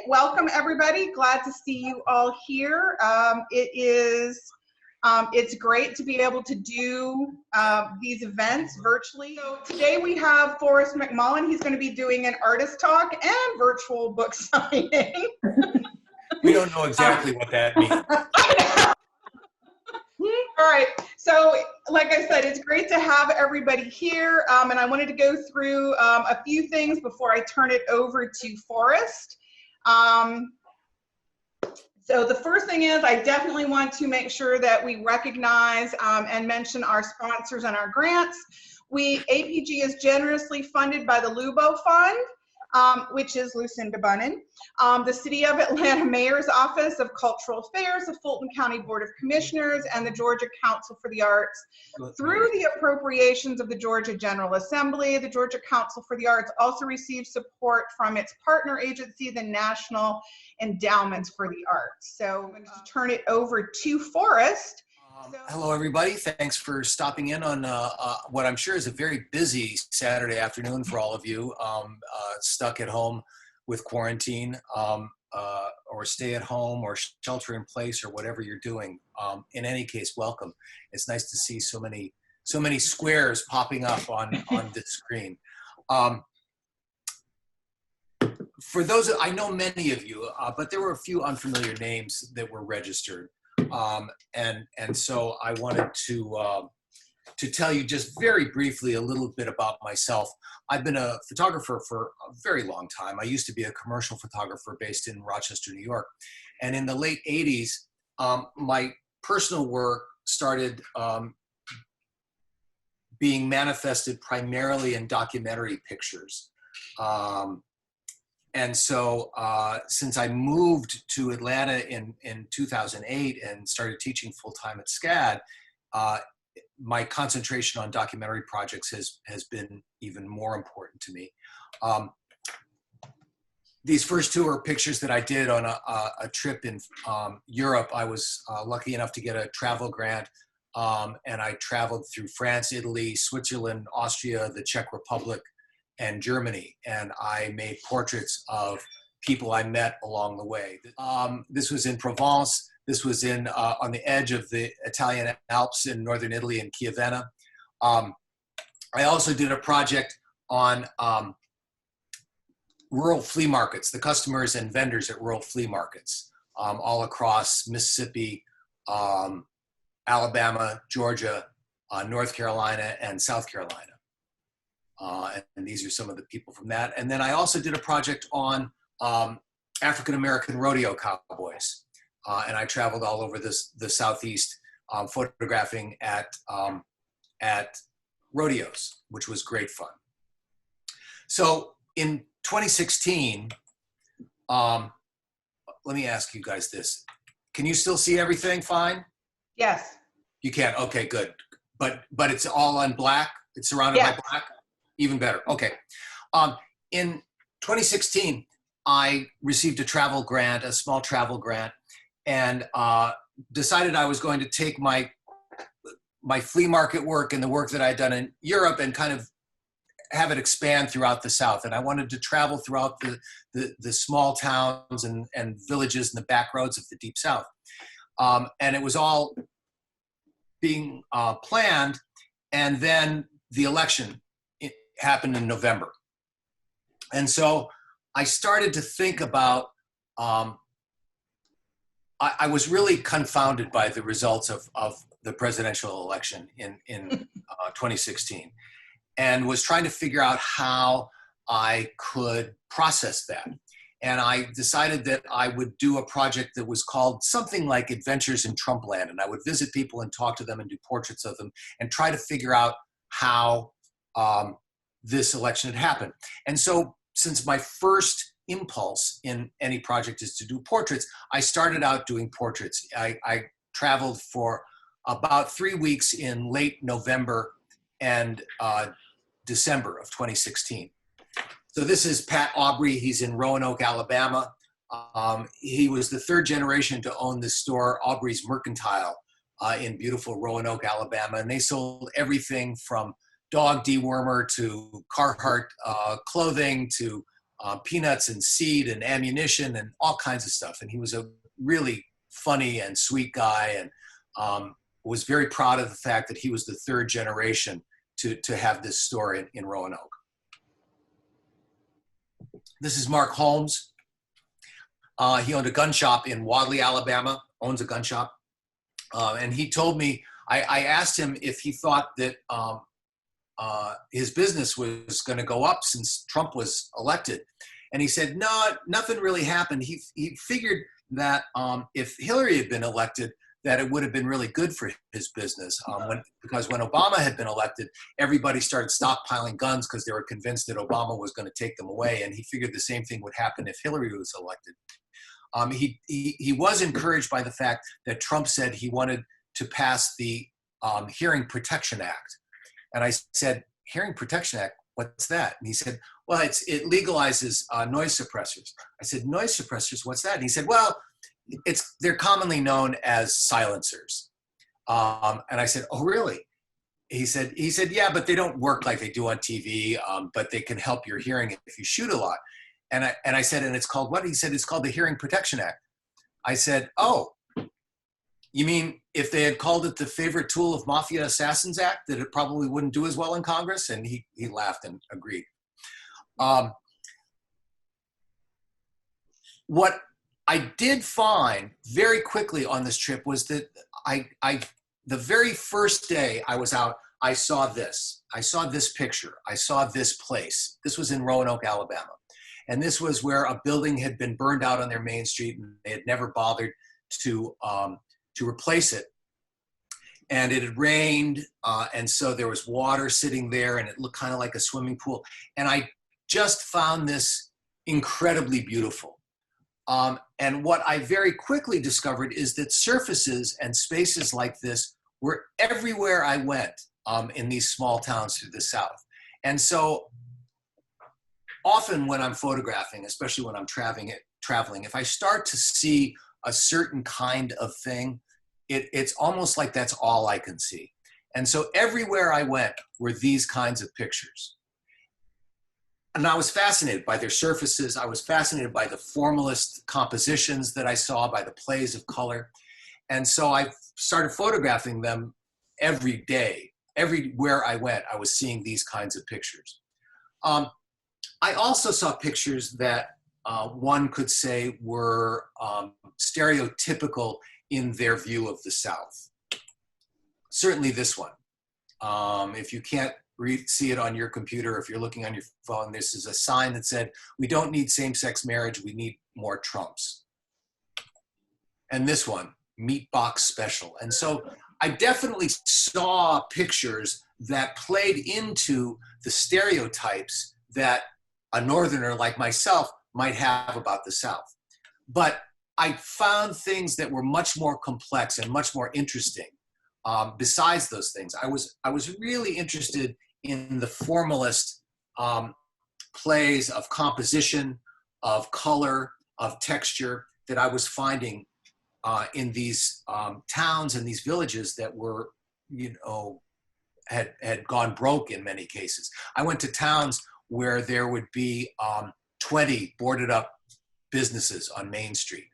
welcome everybody. Glad to see you all here. It's great to be able to do these events virtually. So today we have Forest McMullin. He's going to be doing an artist talk and virtual book signing. We don't know exactly what that means. All right, so like I said, it's great to have everybody here, and I wanted to go through a few things before I turn it over to Forest. So the first thing is I definitely want to make sure that we recognize and mention our sponsors and our grants. APG is generously funded by the Lubo Fund, which is Lucinda Bunnan, the City of Atlanta Mayor's Office of Cultural Affairs, the Fulton County Board of Commissioners, and the Georgia Council for the Arts. Through the appropriations of the Georgia General Assembly, the Georgia Council for the Arts also receives support from its partner agency, the National Endowments for the Arts. So I'm going to turn it over to Forest. Hello, everybody. Thanks for stopping in on what I'm sure is a very busy Saturday afternoon for all of you stuck at home with quarantine or stay at home or shelter in place or whatever you're doing. In any case, welcome. It's nice to see so many squares popping up on the screen. For those, I know many of you, but there were a few unfamiliar names that were registered. And so I wanted to tell you just very briefly a little bit about myself. I've been a photographer for a very long time. I used to be a commercial photographer based in Rochester, New York. And in the late 80s, my personal work started being manifested primarily in documentary pictures. And so since I moved to Atlanta in 2008 and started teaching full-time at SCAD, my concentration on documentary projects has been even more important to me. These first two are pictures that I did on a trip in Europe. I was lucky enough to get a travel grant, and I traveled through France, Italy, Switzerland, Austria, the Czech Republic, and Germany, and I made portraits of people I met along the way. This was in Provence. This was on the edge of the Italian Alps in northern Italy in Chiavenna. I also did a project on rural flea markets, the customers and vendors at rural flea markets all across Mississippi, Alabama, Georgia, North Carolina, and South Carolina. And these are some of the people from that. And then I also did a project on African-American rodeo cowboys. And I traveled all over the Southeast photographing at rodeos, which was great fun. So in 2016, let me ask you guys this. Can you still see everything fine? Yes. You can, okay, good. But it's all on black? It's surrounded by black? Even better, okay. In 2016, I received a travel grant, a small travel grant, and decided I was going to take my flea market work and the work that I had done in Europe and kind of have it expand throughout the South. And I wanted to travel throughout the small towns and villages and the back roads of the Deep South. And it was all being planned, and then the election happened in November. And so I started to think about, I was really confounded by the results of the presidential election in 2016, and was trying to figure out how I could process that. And I decided that I would do a project that was called something like Adventures in Trumpland. And I would visit people and talk to them and do portraits of them and try to figure out how this election had happened. And so since my first impulse in any project is to do portraits, I started out doing portraits. I traveled for about 3 weeks in late November and December of 2016. So this is Pat Aubrey. He's in Roanoke, Alabama. He was the third generation to own this store, Aubrey's Mercantile, in beautiful Roanoke, Alabama. And they sold everything from dog dewormer to Carhartt clothing to peanuts and seed and ammunition and all kinds of stuff. And he was a really funny and sweet guy, and was very proud of the fact that he was the third generation to have this store in Roanoke. This is Mark Holmes. He owned a gun shop in Wadley, Alabama, owns a gun shop. And he told me, I asked him if he thought that his business was going to go up since Trump was elected. And he said, no, nothing really happened. He figured that if Hillary had been elected, that it would have been really good for his business. Because when Obama had been elected, everybody started stockpiling guns because they were convinced that Obama was going to take them away. And he figured the same thing would happen if Hillary was elected. He was encouraged by the fact that Trump said he wanted to pass the Hearing Protection Act. And I said, Hearing Protection Act, what's that? And he said, well, it legalizes noise suppressors. I said, noise suppressors, what's that? And he said, well, they're commonly known as silencers. And I said, oh, really? He said, yeah, but they don't work like they do on TV, but they can help your hearing if you shoot a lot. And I said, and it's called what? He said, it's called the Hearing Protection Act. I said, oh, you mean if they had called it the Favorite Tool of Mafia Assassins Act, that it probably wouldn't do as well in Congress? And he laughed and agreed. What I did find very quickly on this trip was that the very first day I was out, I saw this. I saw this picture. I saw this place. This was in Roanoke, Alabama. And this was where a building had been burned out on their main street, and they had never bothered to replace it. And it had rained, and so there was water sitting there, and it looked kind of like a swimming pool. And I just found this incredibly beautiful. And what I very quickly discovered is that surfaces and spaces like this were everywhere I went in these small towns through the South. And so often when I'm photographing, especially when I'm traveling, if I start to see a certain kind of thing, it's almost like that's all I can see. And so everywhere I went were these kinds of pictures. And I was fascinated by their surfaces. I was fascinated by the formalist compositions that I saw, by the plays of color. And so I started photographing them every day. Everywhere I went, I was seeing these kinds of pictures. I also saw pictures that one could say were stereotypical in their view of the South. Certainly this one. If you can't see it on your computer, if you're looking on your phone, this is a sign that said, we don't need same-sex marriage, we need more Trumps. And this one, Meat Box Special. And so I definitely saw pictures that played into the stereotypes that a Northerner like myself might have about the South. But I found things that were much more complex and much more interesting. Besides those things, I was really interested in the formalist plays of composition, of color, of texture that I was finding in these towns and these villages that were, had gone broke in many cases. I went to towns where there would be 20 boarded up businesses on Main Street.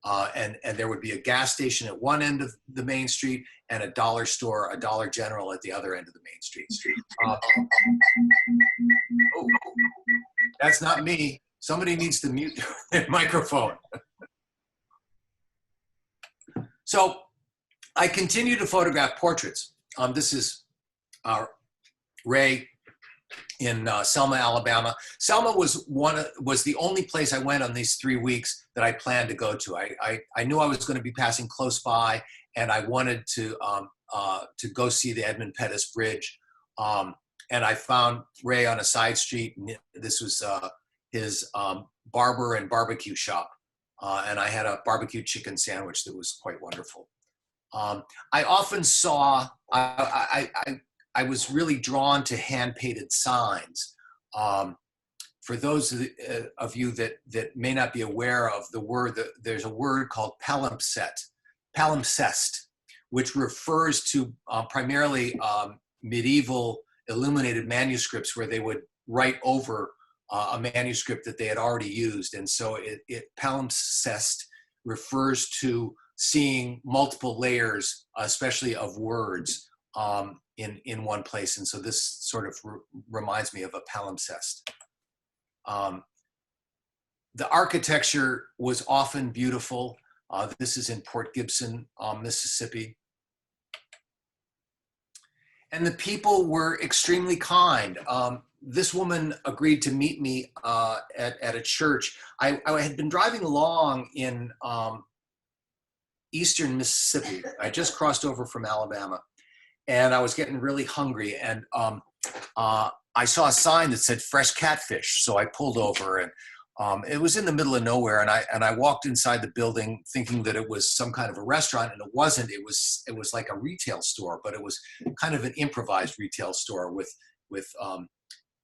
And there would be a gas station at one end of the main street and a dollar store, a Dollar General at the other end of the main street. That's not me. Somebody needs to mute their microphone. So I continue to photograph portraits. This is Ray in Selma, Alabama. Selma was the only place I went on these 3 weeks that I planned to go to. I knew I was going to be passing close by, and I wanted to go see the Edmund Pettus Bridge. And I found Ray on a side street, and this was his barber and barbecue shop. And I had a barbecue chicken sandwich that was quite wonderful. I often saw, I was really drawn to hand-painted signs. For those of you that may not be aware of the word, there's a word called palimpsest, which refers to primarily medieval illuminated manuscripts where they would write over a manuscript that they had already used. And so palimpsest refers to seeing multiple layers, especially of words, in one place. And so this sort of reminds me of a palimpsest. The architecture was often beautiful. This is in Port Gibson, Mississippi. And the people were extremely kind. This woman agreed to meet me at a church. I had been driving along in eastern Mississippi. I just crossed over from Alabama, and I was getting really hungry. And I saw a sign that said fresh catfish. So I pulled over, and it was in the middle of nowhere. And I walked inside the building thinking that it was some kind of a restaurant, and it wasn't. It was like a retail store, but it was kind of an improvised retail store with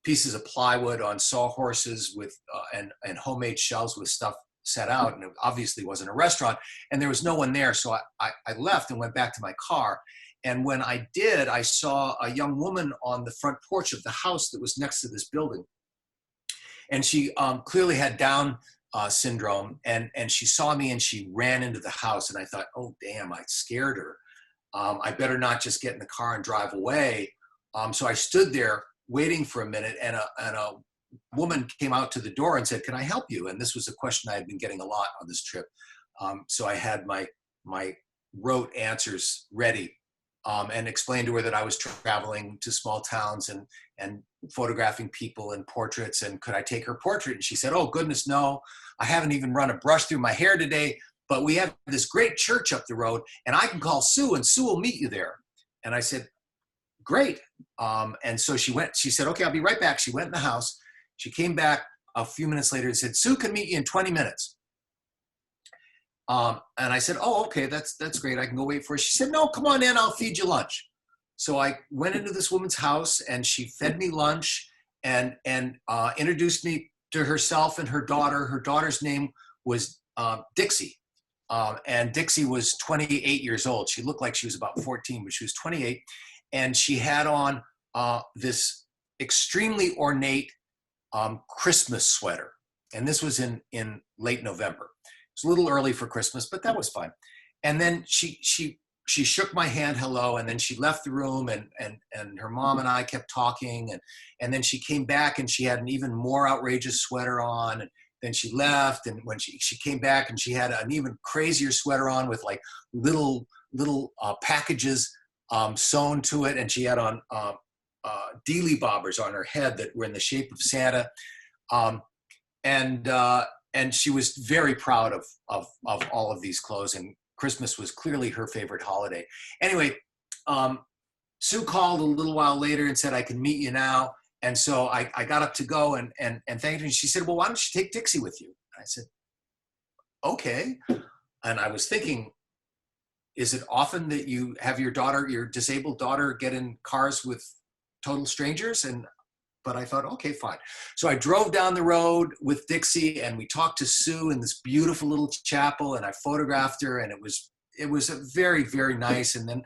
pieces of plywood on sawhorses with and homemade shelves with stuff set out. And it obviously wasn't a restaurant, and there was no one there. So I left and went back to my car. And when I did, I saw a young woman on the front porch of the house that was next to this building. And she clearly had Down syndrome, and she saw me and she ran into the house. And I thought, oh, damn, I scared her. I better not just get in the car and drive away. So I stood there waiting for a minute, and a woman came out to the door and said, "Can I help you?" And this was a question I had been getting a lot on this trip. So I had my rote answers ready, and explained to her that I was traveling to small towns and photographing people and portraits, and could I take her portrait? And she said, "Oh, goodness, no. I haven't even run a brush through my hair today, but we have this great church up the road, and I can call Sue, and Sue will meet you there." And I said, "Great." And so she said, "Okay, I'll be right back." She went in the house. She came back a few minutes later and said, "Sue can meet you in 20 minutes. And I said, "Oh, okay, that's great. I can go wait for her." She said, "No, come on in. I'll feed you lunch." So I went into this woman's house, and she fed me lunch and introduced me to herself and her daughter. Her daughter's name was Dixie. And Dixie was 28 years old. She looked like she was about 14, but she was 28. And she had on this extremely ornate Christmas sweater. And this was in late November. It was a little early for Christmas, but that was fine. And then she shook my hand, hello, and then she left the room, and her mom and I kept talking, and then she came back and she had an even more outrageous sweater on, and then she left, and when she came back and she had an even crazier sweater on with like little packages sewn to it, and she had on dealy bobbers on her head that were in the shape of Santa, and she was very proud of all of these clothes, and Christmas was clearly her favorite holiday. Anyway, Sue called a little while later and said, "I can meet you now." And so I got up to go and thanked her. And she said, "Well, why don't you take Dixie with you?" And I said, "Okay." And I was thinking, is it often that you have your disabled daughter, get in cars with total strangers? But I thought, okay, fine. So I drove down the road with Dixie, and we talked to Sue in this beautiful little chapel, and I photographed her, and it was a very, very nice. And then,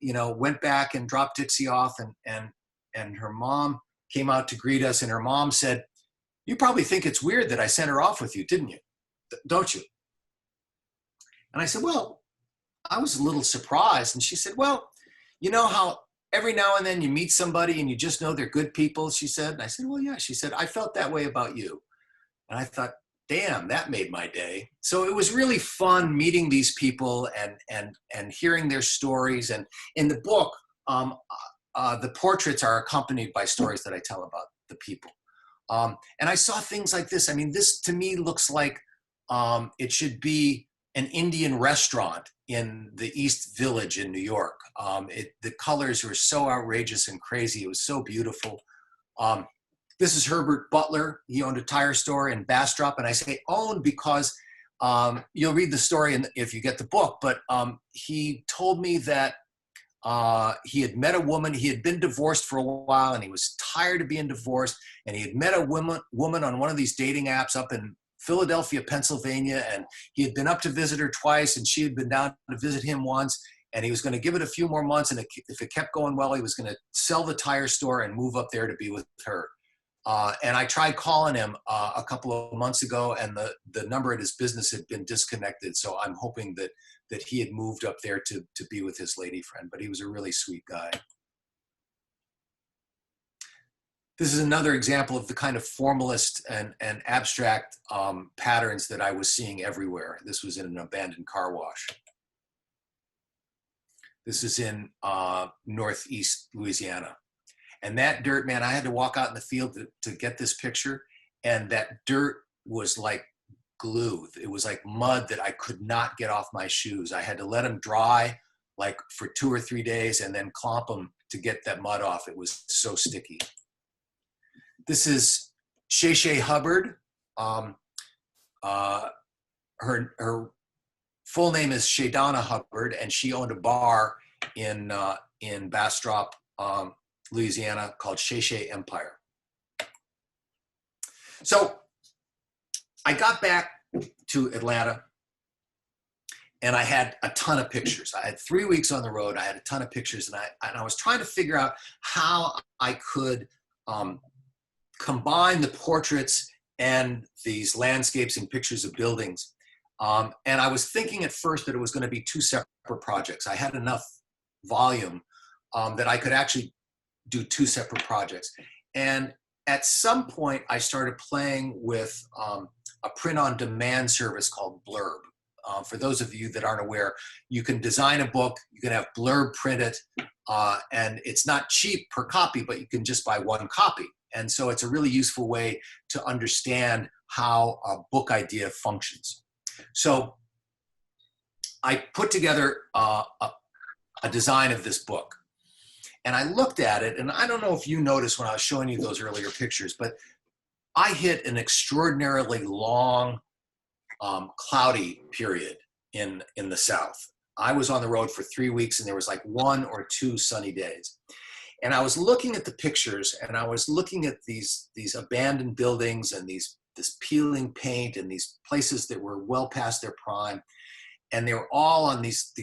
went back and dropped Dixie off, and her mom came out to greet us, and her mom said, "You probably think it's weird that I sent her off with you, didn't you? Don't you?" And I said, "Well, I was a little surprised." And she said, "Well, you know how every now and then you meet somebody and you just know they're good people," she said. And I said, "Well, yeah." She said, "I felt that way about you." And I thought, damn, that made my day. So it was really fun meeting these people and hearing their stories. And in the book, the portraits are accompanied by stories that I tell about the people. And I saw things like this. I mean, this to me looks like it should be an Indian restaurant in the East Village in New York. The colors were so outrageous and crazy. It was so beautiful. This is Herbert Butler. He owned a tire store in Bastrop. And I say owned because you'll read the story if you get the book. But he told me that he had met a woman. He had been divorced for a while, and he was tired of being divorced. And he had met a woman on one of these dating apps up in Philadelphia, Pennsylvania, and he had been up to visit her twice, and she had been down to visit him once, and he was going to give it a few more months, and if it kept going well, he was going to sell the tire store and move up there to be with her. And I tried calling him a couple of months ago, and the number at his business had been disconnected. So I'm hoping that he had moved up there to be with his lady friend, but he was a really sweet guy. This is another example of the kind of formalist and abstract patterns that I was seeing everywhere. This was in an abandoned car wash. This is in Northeast Louisiana. And that dirt, man, I had to walk out in the field to get this picture. And that dirt was like glue. It was like mud that I could not get off my shoes. I had to let them dry like for 2 or 3 days and then clomp them to get that mud off. It was so sticky. This is Shay Hubbard. Her full name is Shaydonna Hubbard, and she owned a bar in Bastrop, Louisiana, called Shay Empire. So I got back to Atlanta, and I had a ton of pictures. I had 3 weeks on the road. I had a ton of pictures, and I was trying to figure out how I could combine the portraits and these landscapes and pictures of buildings. And I was thinking at first that it was going to be 2 separate projects. I had enough volume that I could actually do 2 separate projects. And at some point, I started playing with a print-on-demand service called Blurb. For those of you that aren't aware, you can design a book, you can have Blurb printed, and it's not cheap per copy, but you can just buy 1 copy. And so it's a really useful way to understand how a book idea functions. So I put together a design of this book. And I looked at it, and I don't know if you noticed when I was showing you those earlier pictures, but I hit an extraordinarily long, cloudy period in the South. I was on the road for 3 weeks, and there was like 1 or 2 sunny days. And I was looking at the pictures, and I was looking at these abandoned buildings and this peeling paint and these places that were well past their prime. And they were all on these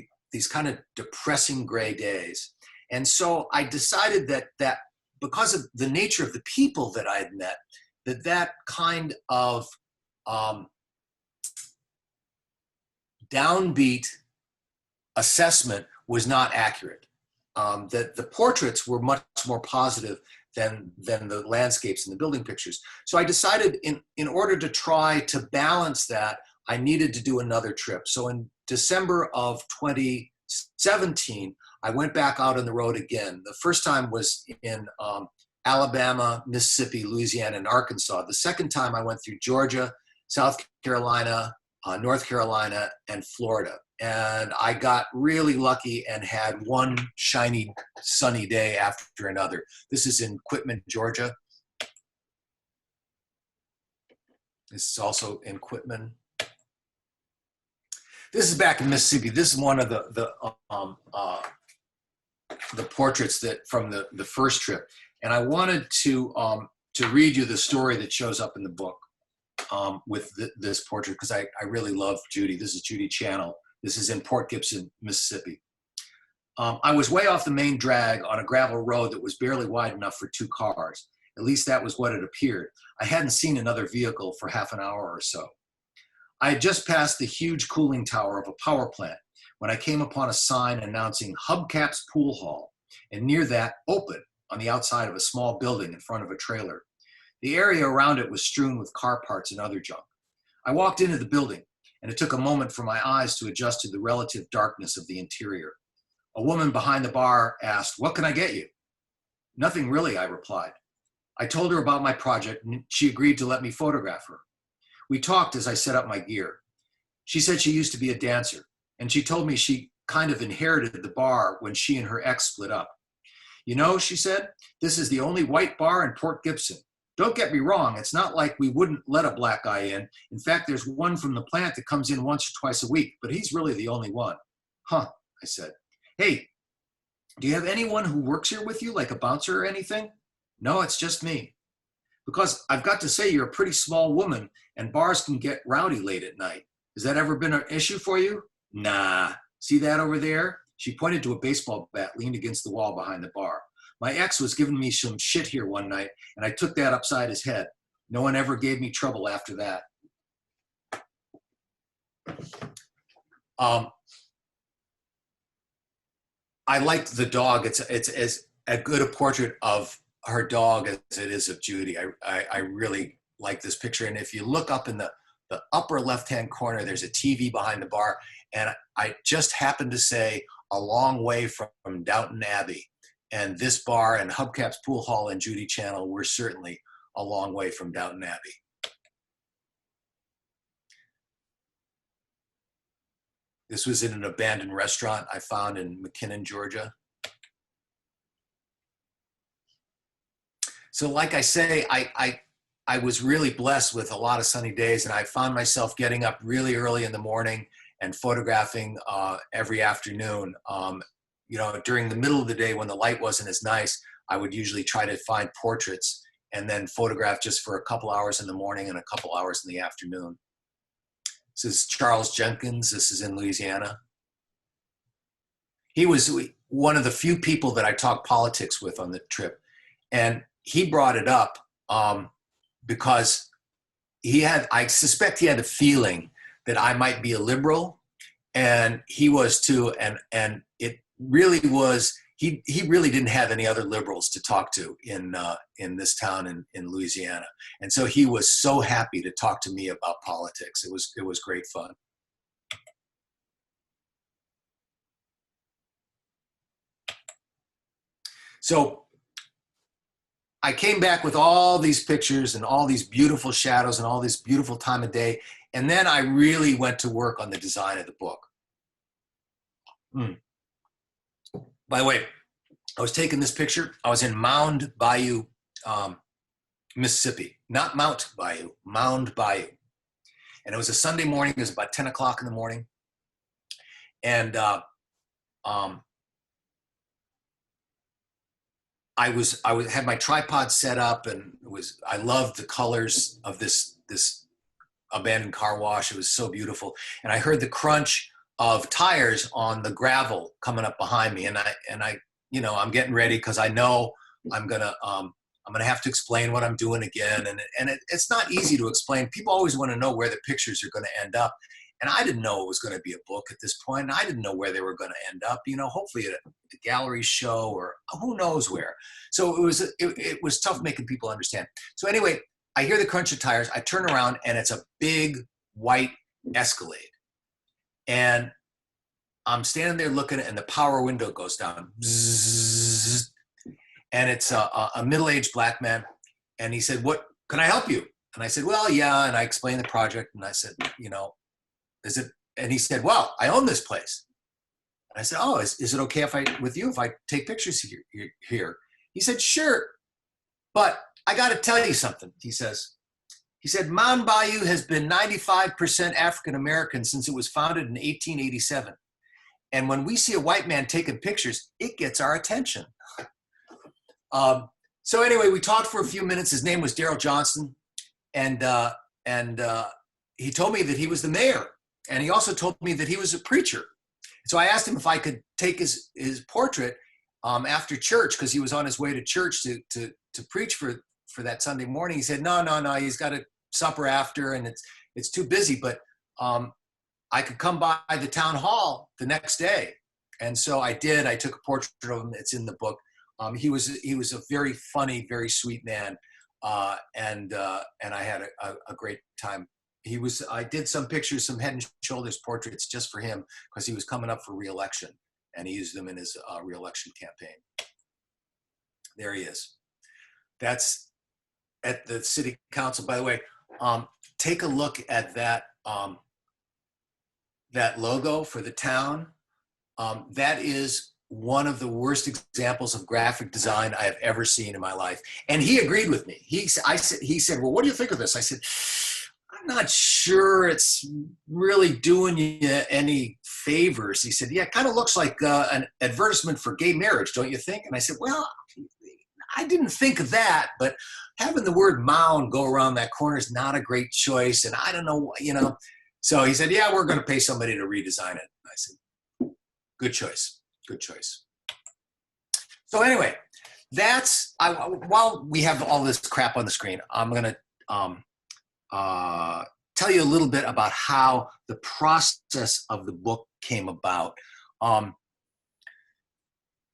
kind of depressing gray days. And so I decided that because of the nature of the people that I had met, that kind of downbeat assessment was not accurate. That the portraits were much more positive than the landscapes and the building pictures. So I decided in order to try to balance that, I needed to do another trip. So in December of 2017, I went back out on the road again. The first time was in Alabama, Mississippi, Louisiana, and Arkansas. The second time I went through Georgia, South Carolina, North Carolina, and Florida. And I got really lucky and had one shiny, sunny day after another. This is in Quitman, Georgia. This is also in Quitman. This is back in Mississippi. This is one of the portraits that from the first trip. And I wanted to read you the story that shows up in the book with this portrait, because I really love Judy. This is Judy Channel. This is in Port Gibson, Mississippi. I was way off the main drag on a gravel road that was barely wide enough for 2 cars. At least that was what it appeared. I hadn't seen another vehicle for half an hour or so. I had just passed the huge cooling tower of a power plant when I came upon a sign announcing Hubcaps Pool Hall, and near that, open, on the outside of a small building in front of a trailer. The area around it was strewn with car parts and other junk. I walked into the building, and it took a moment for my eyes to adjust to the relative darkness of the interior. A woman behind the bar asked, "What can I get you?" "Nothing really," I replied. I told her about my project, and she agreed to let me photograph her. We talked as I set up my gear. She said she used to be a dancer, and she told me she kind of inherited the bar when she and her ex split up. "You know," she said, "this is the only white bar in Port Gibson. Don't get me wrong, it's not like we wouldn't let a black guy in. In fact, there's one from the plant that comes in once or twice a week, but he's really the only one." "Huh," I said. "Hey, do you have anyone who works here with you, like a bouncer or anything?" "No, it's just me." "Because I've got to say you're a pretty small woman, and bars can get rowdy late at night. Has that ever been an issue for you?" "Nah. See that over there?" She pointed to a baseball bat leaned against the wall behind the bar. My ex was giving me some shit here one night, and I took that upside his head. No one ever gave me trouble after that. I liked the dog. It's as good a portrait of her dog as it is of Judy. I really like this picture. And if you look up in the upper left-hand corner, there's a TV behind the bar. And I just happened to say a long way from Downton Abbey. And this bar and Hubcaps Pool Hall and Judy Channel were certainly a long way from Downton Abbey. This was in an abandoned restaurant I found in McKinnon, Georgia. So like I say, I was really blessed with a lot of sunny days, and I found myself getting up really early in the morning and photographing every afternoon. You know, during the middle of the day when the light wasn't as nice, I would usually try to find portraits and then photograph just for a couple hours in the morning and a couple hours in the afternoon. This is Charles Jenkins. This is in Louisiana. He was one of the few people that I talked politics with on the trip. And he brought it up because I suspect he had a feeling that I might be a liberal, and he was too. And it really was, he really didn't have any other liberals to talk to in this town in Louisiana. And so he was so happy to talk to me about politics. It was great fun. So I came back with all these pictures and all these beautiful shadows and all this beautiful time of day. And then I really went to work on the design of the book. By the way, I was taking this picture. I was in Mound Bayou, Mississippi. Not Mount Bayou, Mound Bayou. And it was a Sunday morning. It was about 10 o'clock in the morning. And I had my tripod set up, and I loved the colors of this abandoned car wash. It was so beautiful. And I heard the crunch of tires on the gravel coming up behind me. And I, you know, I'm getting ready because I know I'm gonna have to explain what I'm doing again. And it's not easy to explain. People always want to know where the pictures are going to end up. And I didn't know it was going to be a book at this point. And I didn't know where they were going to end up, you know, hopefully at a gallery show or who knows where. So it was tough making people understand. So anyway, I hear the crunch of tires. I turn around, and it's a big white Escalade. And I'm standing there looking, and the power window goes down. Bzzz, and it's a middle-aged black man. And he said, "What, can I help you?" And I said, "Well, yeah." And I explained the project. And I said, you know, is it? And he said, "Well, I own this place." And I said, "Oh, is it okay if I take pictures here?" He said, "Sure. But I got to tell you something." He said, "Mound Bayou has been 95% African-American since it was founded in 1887. And when we see a white man taking pictures, it gets our attention." So anyway, we talked for a few minutes. His name was Daryl Johnston. And he told me that he was the mayor. And he also told me that he was a preacher. So I asked him if I could take his portrait after church, because he was on his way to church to preach for that Sunday morning. He said, no, he's got a supper after, and it's too busy, but I could come by the town hall the next day. And so I did. I took a portrait of him. It's in the book. He was a very funny, very sweet man, and I had a great time. I did some pictures, some head and shoulders portraits just for him, because he was coming up for re-election, and he used them in his re-election campaign. There he is. That's at the city council. By the way, take a look at that that logo for the town. That is one of the worst examples of graphic design I have ever seen in my life. And he agreed with me. He said, "Well, what do you think of this?" I said, "I'm not sure it's really doing you any favors." He said, "Yeah, it kind of looks like an advertisement for gay marriage, don't you think?" And I said, "Well, I didn't think of that, but having the word mound go around that corner is not a great choice. And I don't know, you know." So he said, "Yeah, we're going to pay somebody to redesign it." And I said, "Good choice, good choice." So anyway, while we have all this crap on the screen, I'm going to tell you a little bit about how the process of the book came about.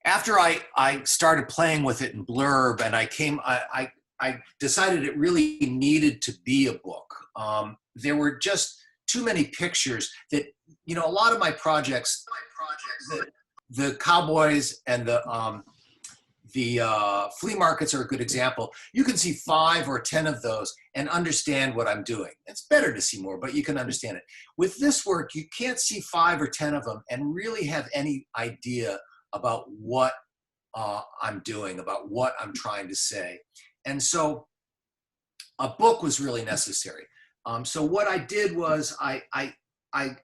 After I started playing with it in Blurb, and I decided it really needed to be a book. There were just too many pictures that, you know, a lot of my projects, the cowboys and the flea markets are a good example. You can see 5 or 10 of those and understand what I'm doing. It's better to see more, but you can understand it. With this work, you can't see 5 or 10 of them and really have any idea about what I'm doing, about what I'm trying to say. And so a book was really necessary. So what I did was I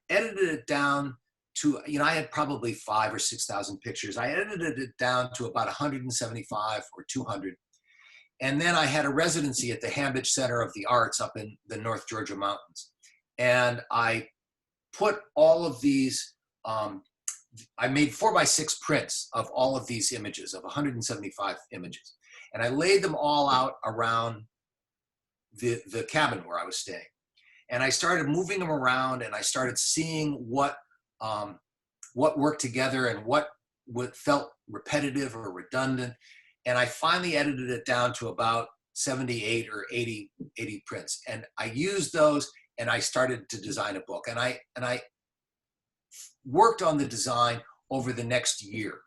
edited it down to, you know, I had probably 5,000 or 6,000 pictures. I edited it down to about 175 or 200. And then I had a residency at the Hambidge Center of the Arts up in the North Georgia mountains. And I put all of these, I made 4x6 prints of all of these images, of 175 images. And I laid them all out around the cabin where I was staying. And I started moving them around, and I started seeing what worked together and what felt repetitive or redundant. And I finally edited it down to about 78 or 80 prints. And I used those, and I started to design a book. And I worked on the design over the next year.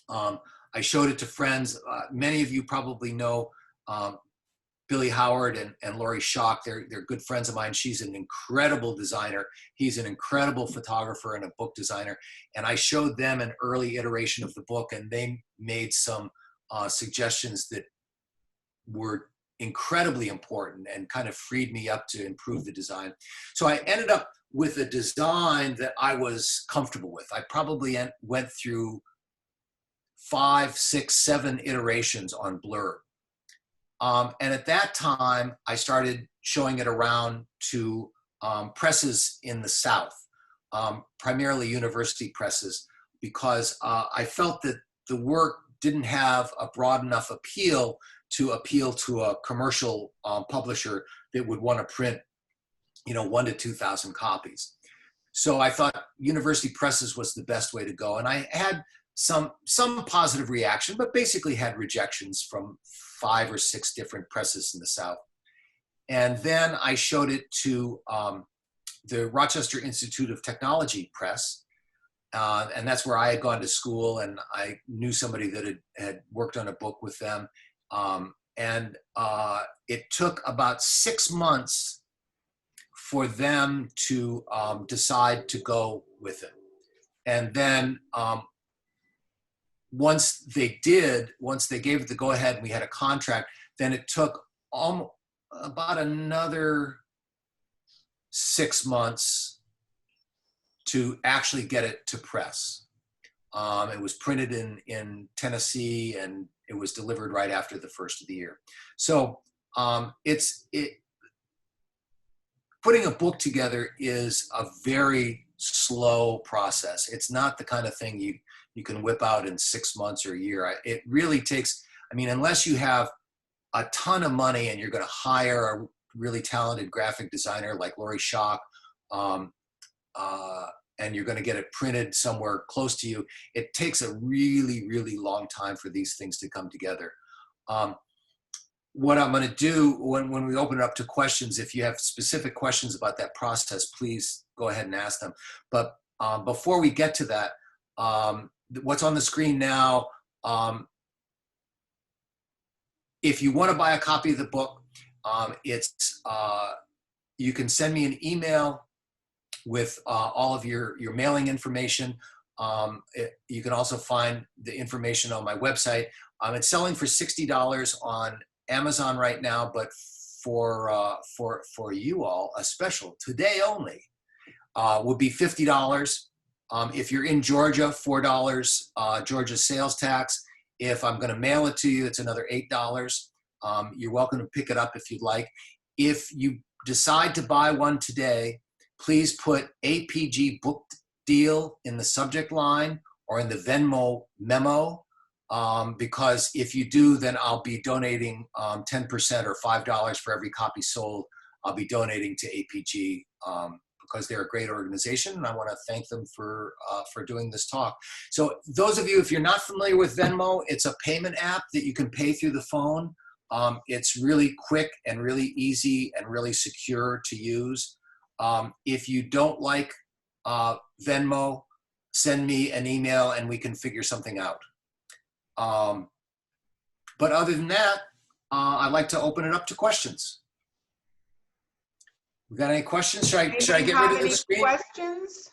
I showed it to friends. Many of you probably know Billy Howard and Laurie Schock. They're good friends of mine. She's an incredible designer. He's an incredible photographer and a book designer. And I showed them an early iteration of the book, and they made some suggestions that were incredibly important and kind of freed me up to improve the design. So I ended up with a design that I was comfortable with. I probably went through 5, 6, 7 iterations on Blurb. And at that time, I started showing it around to presses in the South, primarily university presses, because I felt that the work didn't have a broad enough appeal to a commercial publisher that would want to print, you know, 1,000 to 2,000 copies. So I thought university presses was the best way to go. And I had some positive reaction, but basically had rejections from 5 or 6 different presses in the South. And then I showed it to the Rochester Institute of Technology Press. And that's where I had gone to school, and I knew somebody that had worked on a book with them. And it took about 6 months for them to decide to go with it. And then once they gave it the go-ahead and we had a contract, then it took about another 6 months to actually get it to press. It was printed in Tennessee, and it was delivered right after the first of the year. So putting a book together is a very slow process. It's not the kind of thing you can whip out in 6 months or a year. It really takes, I mean, unless you have a ton of money and you're going to hire a really talented graphic designer like Laurie Schock, and you're going to get it printed somewhere close to you, it takes a really, really long time for these things to come together. What I'm going to do when we open it up to questions, if you have specific questions about that process, please go ahead and ask them. But before we get to that, what's on the screen now, if you want to buy a copy of the book, you can send me an email with all of your mailing information. You can also find the information on my website. It's selling for $60 on Amazon right now, but for you all, a special today only would be $50. If you're in Georgia, $4 Georgia sales tax. If I'm going to mail it to you, it's another $8. You're welcome to pick it up if you'd like. If you decide to buy one today, please put APG book deal in the subject line or in the Venmo memo. because if you do, then I'll be donating 10% or $5 for every copy sold. I'll be donating to APG because they're a great organization, and I want to thank them for doing this talk. So those of you, if you're not familiar with Venmo, it's a payment app that you can pay through the phone. It's really quick and really easy and really secure to use. If you don't like Venmo, send me an email and we can figure something out. But other than that, I'd like to open it up to questions. We got any questions? Should I get rid of the screen? Questions?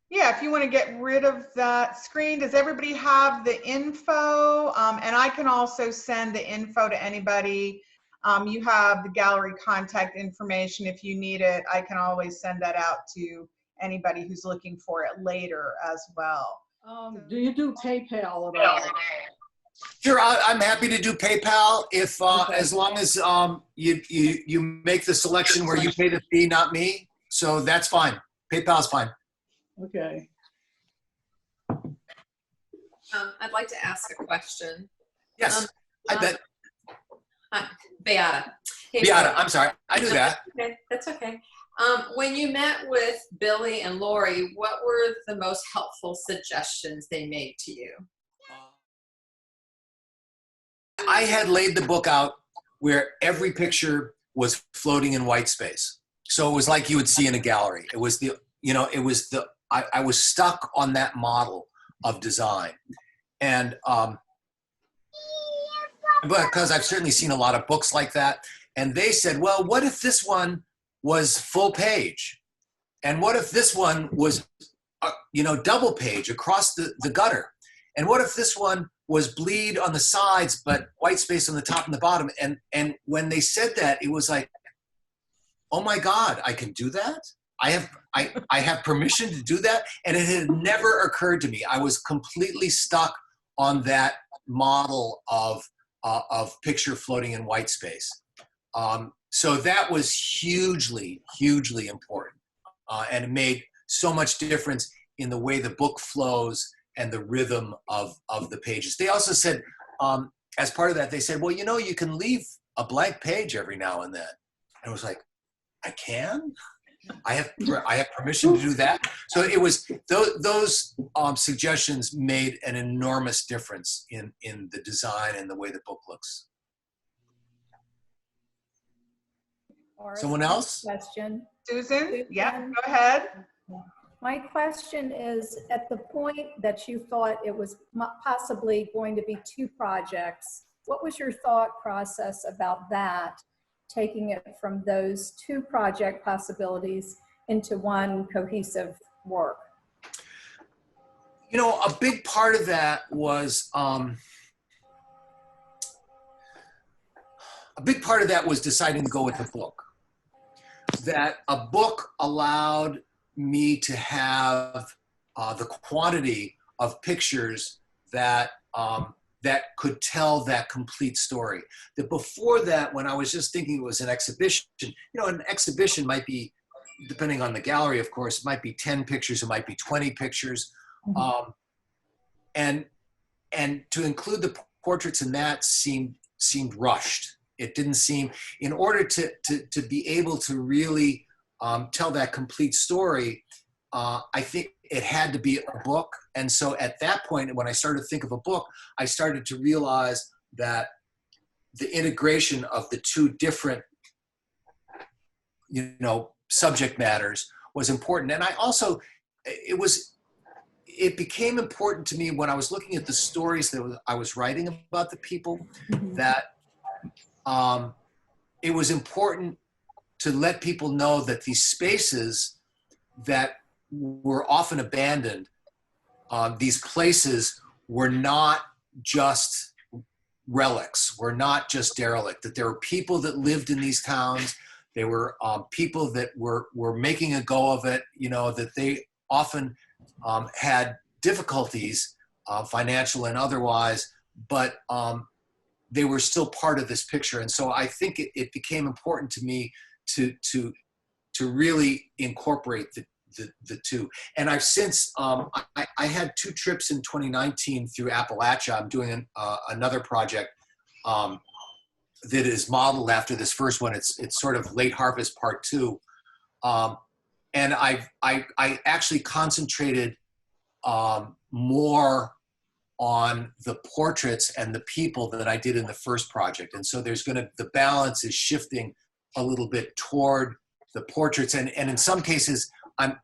Yeah, if you want to get rid of that screen, does everybody have the info? And I can also send the info to anybody. You have the gallery contact information if you need it. I can always send that out to anybody who's looking for it later as well. Do you do PayPal at all? Sure, I'm happy to do PayPal if as long as you make the selection where you pay the fee, not me. So that's fine. PayPal's fine. Okay. I'd like to ask a question. Yes, I bet. Hi, Beata. Hey, Beata, I'm sorry. I knew that. Okay, that's okay. When you met with Billy and Lori, what were the most helpful suggestions they made to you? I had laid the book out where every picture was floating in white space. So it was like you would see in a gallery. It was I was stuck on that model of design. And because I've certainly seen a lot of books like that. And they said, well, what if this one was full page? And what if this one was, double page across the gutter? And what if this one was bleed on the sides, but white space on the top and the bottom? And when they said that, it was like, oh my God, I can do that? I have permission to do that? And it had never occurred to me. I was completely stuck on that model of picture floating in white space. So that was hugely, hugely important. And it made so much difference in the way the book flows and the rhythm of the pages. They also said, as part of that, they said, well, you can leave a blank page every now and then. And I was like, I can? I have permission to do that? So it was, those suggestions made an enormous difference in the design and the way the book looks. Someone else? Question. Susan? Yeah, go ahead. My question is, at the point that you thought it was possibly going to be 2 projects, what was your thought process about that, taking it from those 2 project possibilities into one cohesive work? A big part of that was deciding to go with the book. That a book allowed me to have the quantity of pictures that could tell that complete story. That before that, when I was just thinking it was an exhibition, an exhibition might be, depending on the gallery, of course, it might be 10 pictures, it might be 20 pictures. Mm-hmm. And to include the portraits in that seemed rushed. It didn't seem, in order to be able to really tell that complete story, I think it had to be a book. And so at that point, when I started to think of a book, I started to realize that the integration of the 2 different, subject matters was important. And I also, it became important to me when I was looking at the stories that I was writing about the people, that it was important to let people know that these spaces that were often abandoned, these places were not just relics, were not just derelict, that there were people that lived in these towns. There were people that were making a go of it, that they often had difficulties, financial and otherwise, but they were still part of this picture. And so I think it became important to me to really incorporate the two. And I've since, I had 2 trips in 2019 through Appalachia. I'm doing another project that is modeled after this first one. It's sort of late harvest part 2. And I actually concentrated more on the portraits and the people than I did in the first project. And so the balance is shifting a little bit toward the portraits. And in some cases, I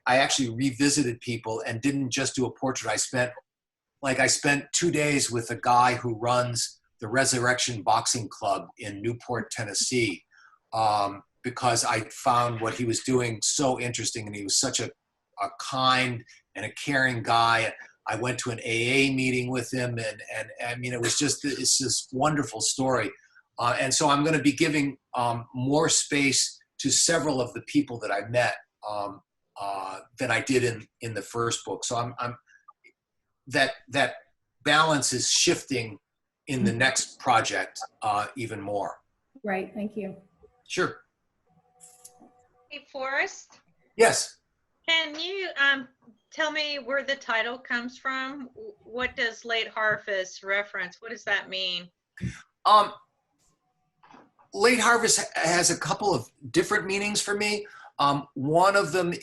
actually revisited people and didn't just do a portrait. I spent 2 days with a guy who runs the Resurrection Boxing Club in Newport, Tennessee, because I found what he was doing so interesting, and he was such a kind and a caring guy. I went to an AA meeting with him, and I mean, it's this wonderful story. And so I'm going to be giving more space to several of the people that I met than I did in the first book. So that balance is shifting in the next project even more. Right, thank you. Sure. Hey, Forrest, Yes. can you tell me where the title comes from? What does late harvest reference? What does that mean? Late harvest has a couple of different meanings for me. One of them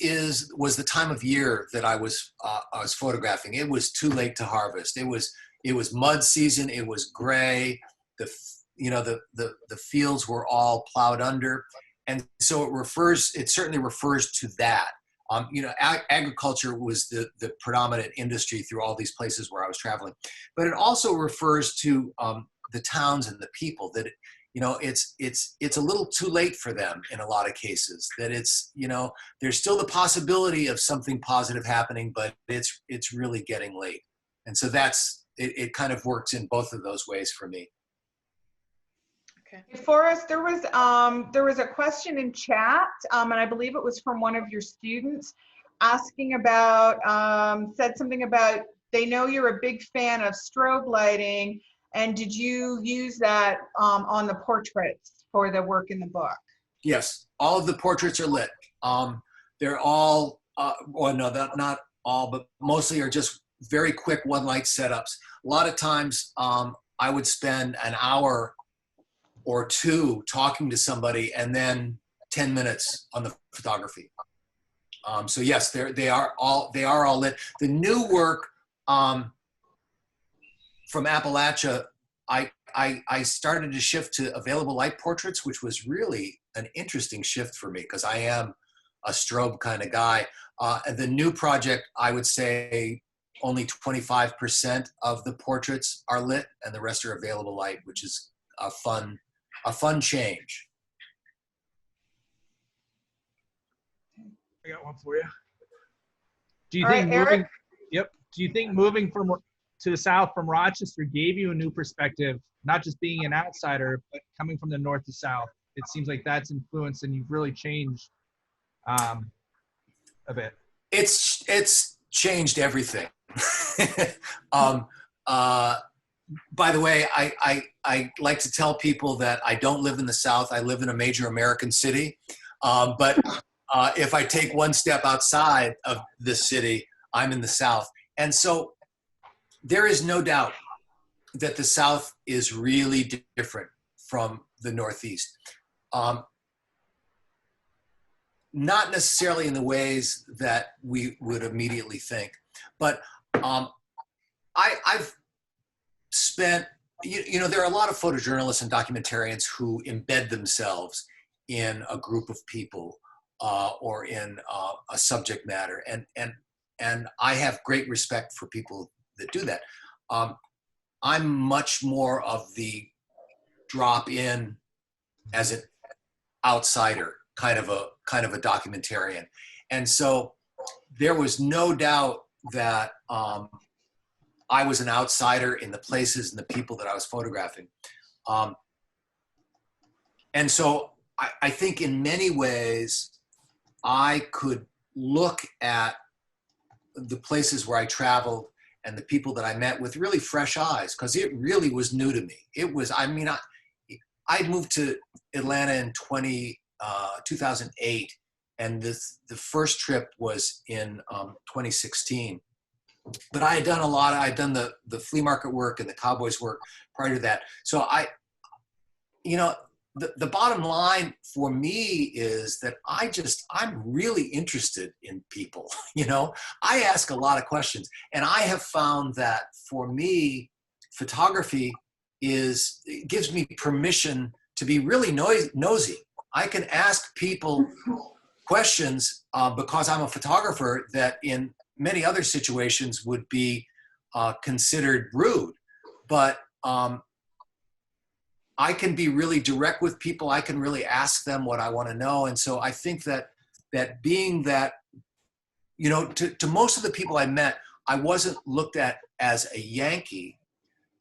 was the time of year that I was photographing. It was too late to harvest. It was mud season. It was gray. The fields were all plowed under, and so it certainly refers to that. Agriculture was the predominant industry through all these places where I was traveling, but it also refers to the towns and the people that. It's a little too late for them in a lot of cases. That there's still the possibility of something positive happening, but it's really getting late. And so it kind of works in both of those ways for me. Okay. Forrest, there was a question in chat, and I believe it was from one of your students asking about, said something about, they know you're a big fan of strobe lighting, and did you use that on the portraits for the work in the book? Yes, all of the portraits are lit. They're all, not all, but mostly are just very quick one light setups. A lot of times I would spend an hour or 2 talking to somebody and then 10 minutes on the photography. So yes, they are all lit. The new work from Appalachia, I started to shift to available light portraits, which was really an interesting shift for me because I am a strobe kind of guy. And the new project, I would say only 25% of the portraits are lit and the rest are available light, which is a fun change. I got one for you. Do you All think right, moving? Eric? Yep. Do you think moving to the south from Rochester gave you a new perspective, not just being an outsider, but coming from the north to south? It seems like that's influenced, and you've really changed a bit. It's changed everything. By the way, I like to tell people that I don't live in the South. I live in a major American city. But if I take one step outside of this city, I'm in the South. And so there is no doubt that the South is really different from the Northeast. Not necessarily in the ways that we would immediately think, but I've spent, there are a lot of photojournalists and documentarians who embed themselves in a group of people or in a subject matter, and I have great respect for people that do that. I'm much more of the drop in as an outsider kind of a documentarian, and so there was no doubt that I was an outsider in the places and the people that I was photographing. And so I think in many ways, I could look at the places where I traveled and the people that I met with really fresh eyes, because it really was new to me. It was, I moved to Atlanta in 2008, and the first trip was in 2016. But I had done I'd done the flea market work and the Cowboys work prior to that. So the bottom line for me is that I'm really interested in people. I ask a lot of questions, and I have found that for me, photography gives me permission to be really nosy. I can ask people questions because I'm a photographer that in many other situations would be considered rude, but I can be really direct with people. I can really ask them what I want to know. And so I think that being that, to most of the people I met, I wasn't looked at as a Yankee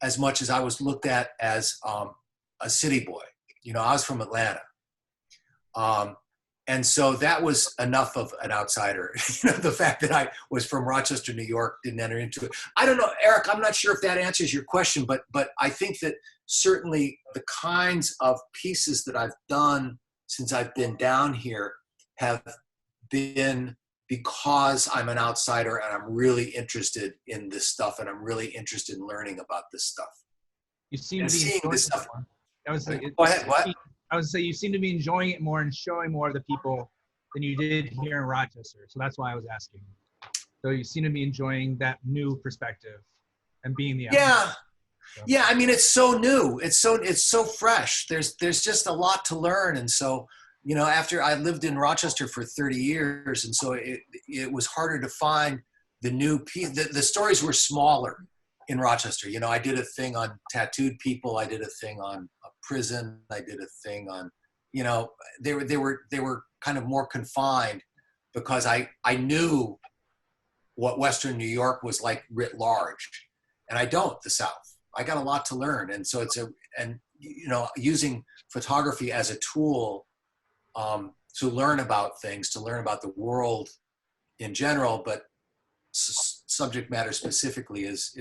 as much as I was looked at as a city boy. I was from Atlanta. And so that was enough of an outsider. The fact that I was from Rochester, New York, didn't enter into it. I don't know, Eric, I'm not sure if that answers your question, but I think that certainly the kinds of pieces that I've done since I've been down here have been because I'm an outsider and I'm really interested in this stuff and I'm really interested in learning about this stuff. You seem And to be seeing enjoying this it stuff. more. I would say, Go ahead, what? I would say you seem to be enjoying it more and showing more of the people than you did here in Rochester. So that's why I was asking. So you seem to be enjoying that new perspective and being the Yeah. Yeah, I mean, it's so new. It's so fresh. There's just a lot to learn. And so, after I lived in Rochester for 30 years, and so it was harder to find the new piece. The stories were smaller in Rochester. I did a thing on tattooed people. I did a thing on a prison. I did a thing on, they were kind of more confined because I knew what Western New York was like writ large, and I don't the South. I got a lot to learn, and so using photography as a tool to learn about things, to learn about the world in general, but subject matter specifically is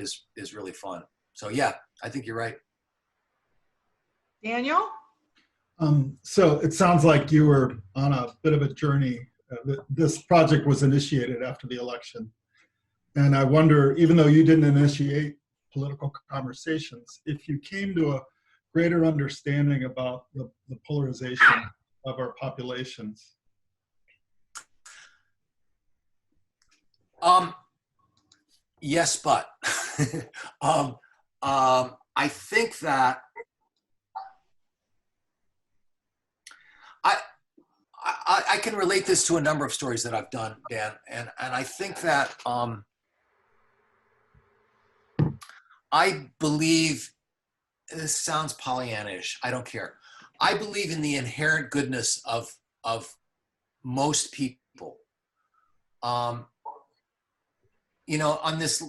really fun. So yeah, I think you're right. Daniel? So it sounds like you were on a bit of a journey. This project was initiated after the election. And I wonder, even though you didn't initiate political conversations, if you came to a greater understanding about the polarization of our populations. Yes, but I think that I can relate this to a number of stories that I've done, Dan, and I think that I believe, this sounds Pollyannish, I don't care. I believe in the inherent goodness of most people. On this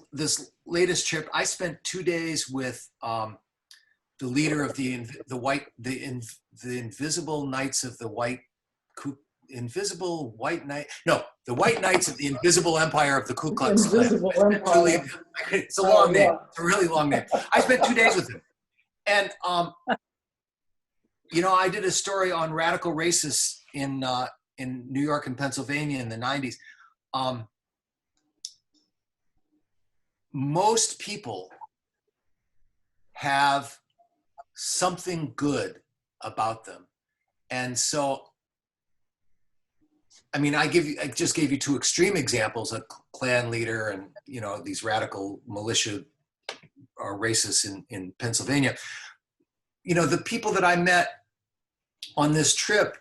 latest trip, I spent 2 days with the leader of the Invisible Knights of the White the White Knights of the Invisible Empire of the Ku Klux Klan. It's a long name. It's a really long name. I spent 2 days with him, and I did a story on radical racists in New York and Pennsylvania in the 90s. Most people have something good about them, and so I just gave you two extreme examples: a Klan leader and these radical militia or racists in Pennsylvania. The people that I met on this trip,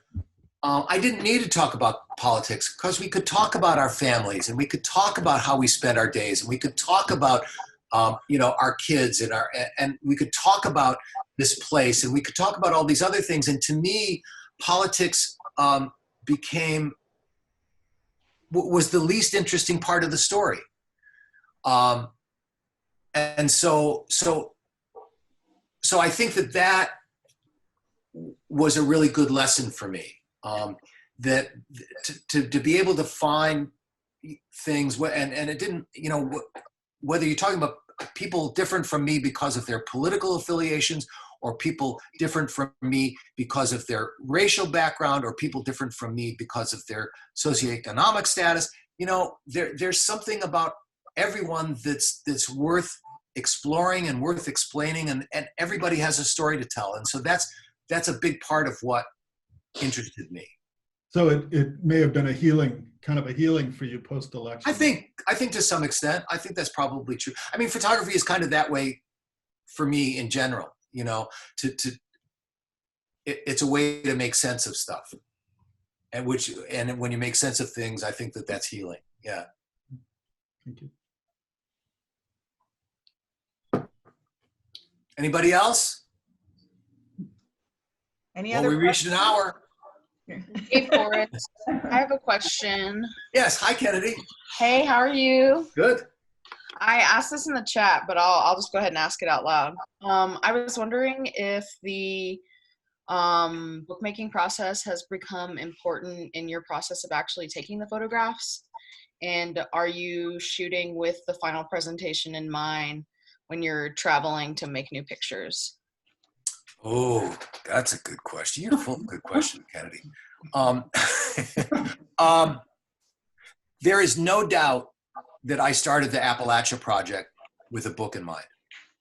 I didn't need to talk about politics because we could talk about our families and we could talk about how we spend our days and we could talk about our kids and we could talk about this place and we could talk about all these other things. And to me, politics was the least interesting part of the story. And so I think that was a really good lesson for me. That to be able to find things, and it didn't, whether you're talking about people different from me because of their political affiliations or people different from me because of their racial background, or people different from me because of their socioeconomic status. You know, there's something about everyone that's worth exploring and worth explaining, and everybody has a story to tell. And so that's a big part of what interested me. So it may have been kind of a healing for you post-election. I think to some extent, I think that's probably true. I mean, photography is kind of that way for me in general, you know, it's a way to make sense of stuff. And when you make sense of things, I think that's healing. Yeah. Thank you. Anybody else? Any Well, other we reached an hour. Hey, Forrest, I have a question. Yes. Hi, Kennedy. Hey, how are you? Good. I asked this in the chat, but I'll just go ahead and ask it out loud. I was wondering if the bookmaking process has become important in your process of actually taking the photographs, and are you shooting with the final presentation in mind when you're traveling to make new pictures? Oh, that's a good question. You're full of good questions, Kennedy. There is no doubt that I started the Appalachia project with a book in mind.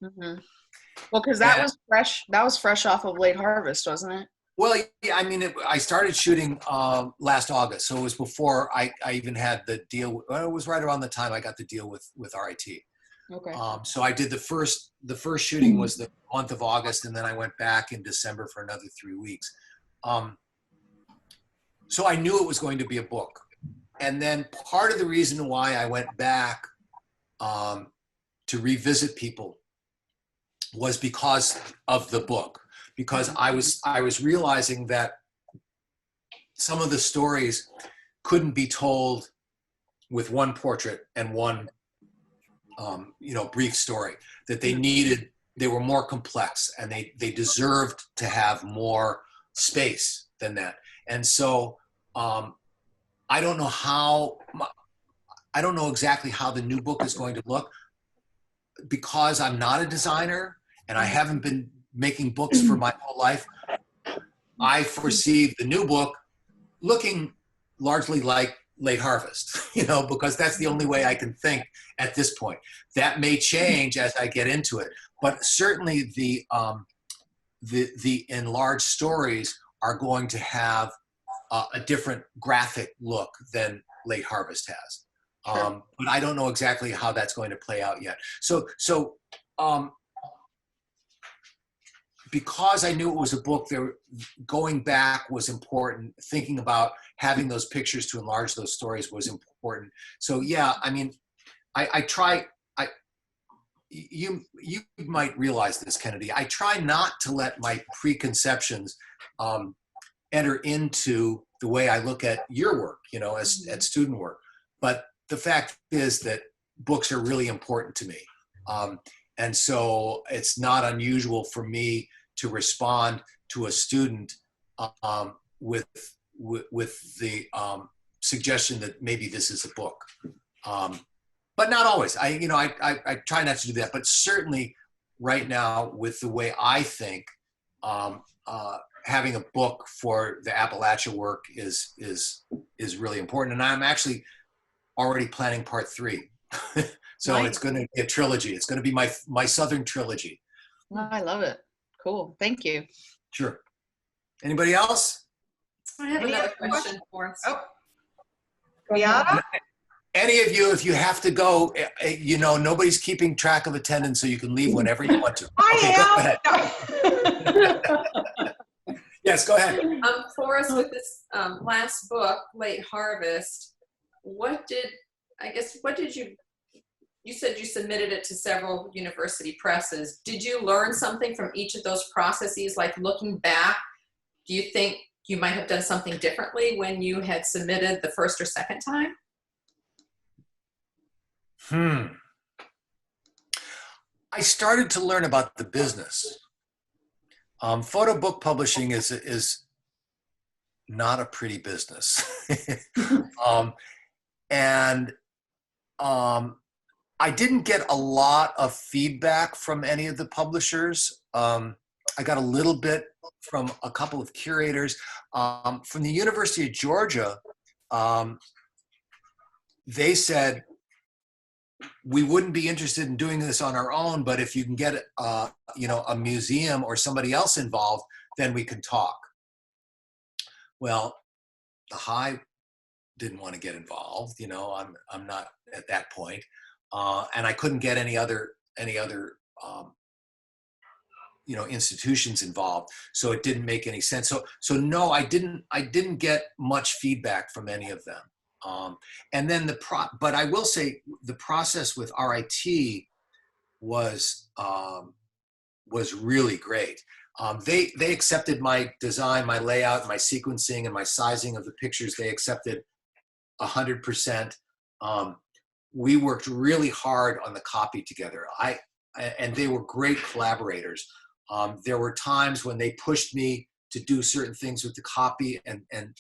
Mm-hmm. Well, because that was fresh. That was fresh off of Late Harvest, wasn't it? Well, yeah, I mean, I started shooting last August, so it was before I even had the deal. Well, it was right around the time I got the deal with RIT. Okay. So I did the first shooting was the month of August, and then I went back in December for another 3 weeks. So I knew it was going to be a book. And then part of the reason why I went back to revisit people was because of the book, because I was realizing that some of the stories couldn't be told with one portrait and one brief story, that they were more complex, and they deserved to have more space than that. And so I don't know exactly how the new book is going to look, because I'm not a designer and I haven't been making books for my whole life. I foresee the new book looking largely like Late Harvest, because that's the only way I can think at this point. That may change as I get into it, but certainly the enlarged stories are going to have a different graphic look than Late Harvest has. Sure. But I don't know exactly how that's going to play out yet. So because I knew it was a book, going back was important. Thinking about having those pictures to enlarge those stories was important. So yeah, I mean, you might realize this, Kennedy. I try not to let my preconceptions enter into the way I look at your work, at student work. But the fact is that books are really important to me. And so it's not unusual for me to respond to a student with the suggestion that maybe this is a book. But not always. I try not to do that. But certainly right now, with the way I think, having a book for the Appalachia work is really important. And I'm actually already planning part 3. So Nice. It's going to be a trilogy. It's going to be my Southern trilogy. Oh, I love it. Cool. Thank you. Sure. Anybody else? I have Any another other question for us. Oh. Beata? Any of you, if you have to go, nobody's keeping track of attendance, so you can leave whenever you want to. Okay, go ahead. Yes, go ahead. Forrest, with this last book, Late Harvest, you said you submitted it to several university presses. Did you learn something from each of those processes? Like, looking back, do you think you might have done something differently when you had submitted the first or second time? I started to learn about the business. Photo book publishing is not a pretty business. I didn't get a lot of feedback from any of the publishers. I got a little bit from a couple of curators. From the University of Georgia, they said, we wouldn't be interested in doing this on our own, but if you can get you know, a museum or somebody else involved, then we can talk. Well, the High didn't want to get involved. You know, I'm not at that point, and I couldn't get any other you know, institutions involved, so it didn't make any sense. So no, I didn't get much feedback from any of them. And then but I will say the process with RIT was really great. They accepted my design, my layout, my sequencing, and my sizing of the pictures. They accepted 100%. We worked really hard on the copy together. And they were great collaborators. There were times when they pushed me to do certain things with the copy, and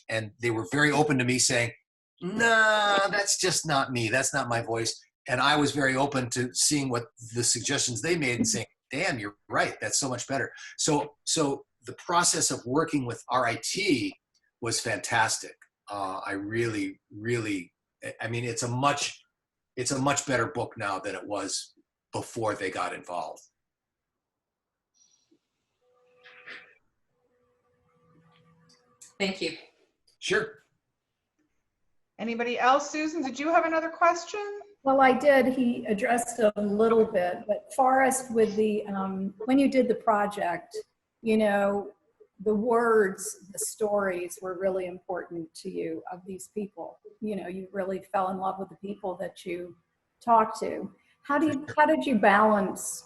they were very open to me saying, "Nah, that's just not me. That's not my voice." And I was very open to seeing what the suggestions they made and saying, "Damn, you're right. That's so much better." So the process of working with RIT was fantastic. I really, I mean, it's a much better book now than it was before they got involved. Thank you. Sure. Anybody else? Susan, did you have another question? Well, I did. He addressed it a little bit, but Forest, with the, when you did the project, you know, the words, the stories were really important to you of these people. You know, you really fell in love with the people that you talked to. How did you balance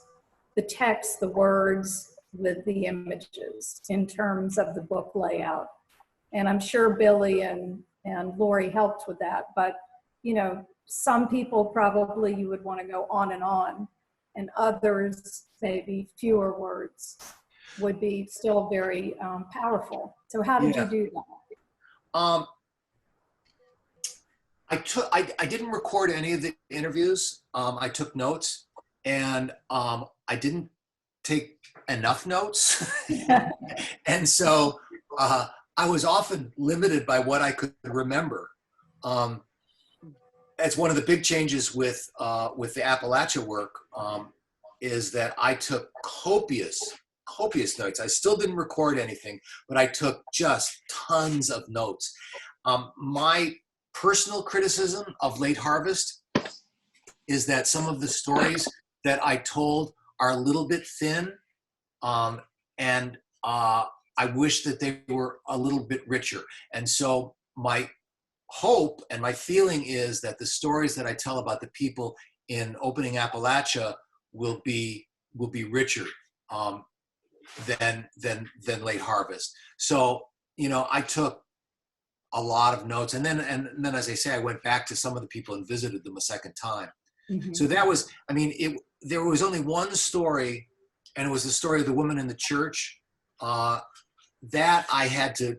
the text, the words, with the images in terms of the book layout? And I'm sure Billy and Lori helped with that, but you know, some people probably you would want to go on, and others maybe fewer words would be still very powerful. So how did you do that? I didn't record any of the interviews. I took notes, and I didn't take enough notes. And so I was often limited by what I could remember. That's one of the big changes with the Appalachia work, is that I took copious notes. I still didn't record anything, but I took just tons of notes. My personal criticism of Late Harvest is that some of the stories that I told are a little bit thin, and I wish that they were a little bit richer. And so my hope and my feeling is that the stories that I tell about the people in opening Appalachia will be richer than Late Harvest. So, you know, I took a lot of notes, and then as I say, I went back to some of the people and visited them a second time. Mm-hmm. So that was, I mean, there was only one story, and it was the story of the woman in the church. That I had to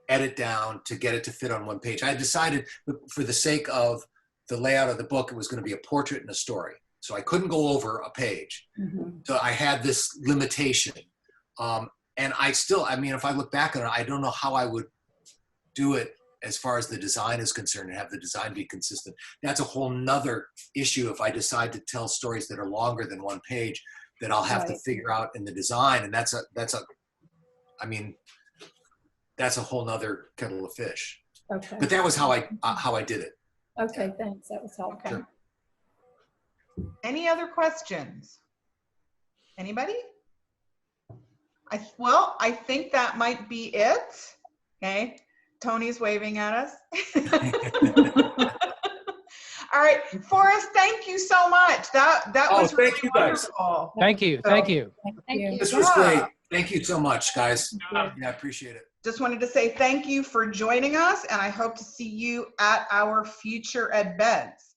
edit down to get it to fit on one page. I decided, for the sake of the layout of the book, it was going to be a portrait and a story. So I couldn't go over a page. Mm-hmm. So I had this limitation. And I mean, if I look back on it, I don't know how I would do it as far as the design is concerned and have the design be consistent. That's a whole nother issue if I decide to tell stories that are longer than one page that I'll have to figure out in the design. And that's a whole nother kettle of fish. Okay. But that was how I did it. Okay, thanks. That was helpful. Sure. Any other questions? Anybody? I think that might be it. Okay. Tony's waving at us. All right, Forest, thank you so much. That was really wonderful. Thank you. Thank you. Thank you. This was great. Thank you so much, guys. Yeah, I appreciate it. Just wanted to say thank you for joining us, and I hope to see you at our future events.